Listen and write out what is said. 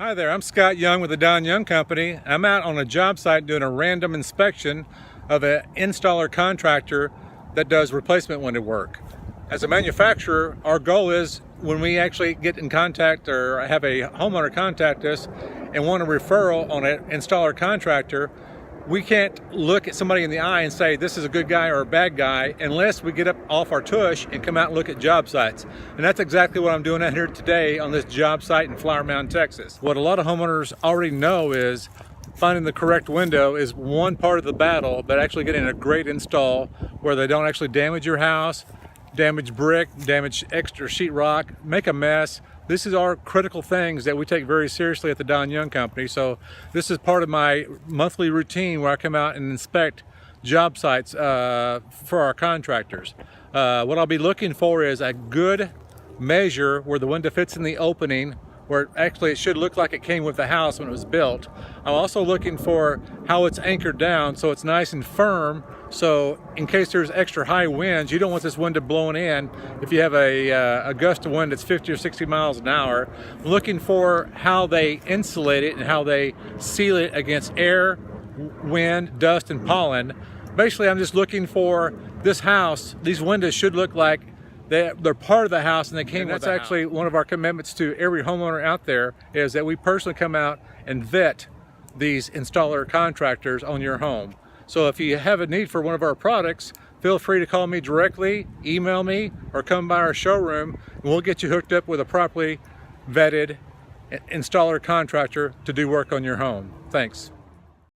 Hi there, I'm Scott Young with the Don Young Company. I'm out on a job site doing a random inspection of an installer contractor that does replacement window work. As a manufacturer, our goal is when we actually get in contact or have a homeowner contact us and want a referral on an installer contractor, we can't look at somebody in the eye and say this is a good guy or a bad guy unless we get up off our tush and come out and look at job sites. And that's exactly what I'm doing out here today on this job site in Flower Mound, Texas. What a lot of homeowners already know is finding the correct window is one part of the battle, but actually getting a great install where they don't actually damage your house, damage brick, damage extra sheetrock, make a mess. This is our critical things that we take very seriously at the Don Young Company. So this is part of my monthly routine where I come out and inspect job sites for our contractors. What I'll be looking for is a good measure where the window fits in the opening, where it should look like it came with the house when it was built. I'm also looking for how it's anchored down so it's nice and firm, so in case there's extra high winds, you don't want this window blowing in if you have a gust of wind that's 50 or 60 miles an hour. I'm looking for how they insulate it and how they seal it against air, wind, dust, and pollen. Basically, I'm just looking for this house. These windows should look like they're part of the house and they came with the house. That's actually one of our commitments to every homeowner out there, is that we personally come out and vet these installer contractors on your home. So if you have a need for one of our products, feel free to call me directly, email me, or come by our showroom and we'll get you hooked up with a properly vetted installer contractor to do work on your home. Thanks.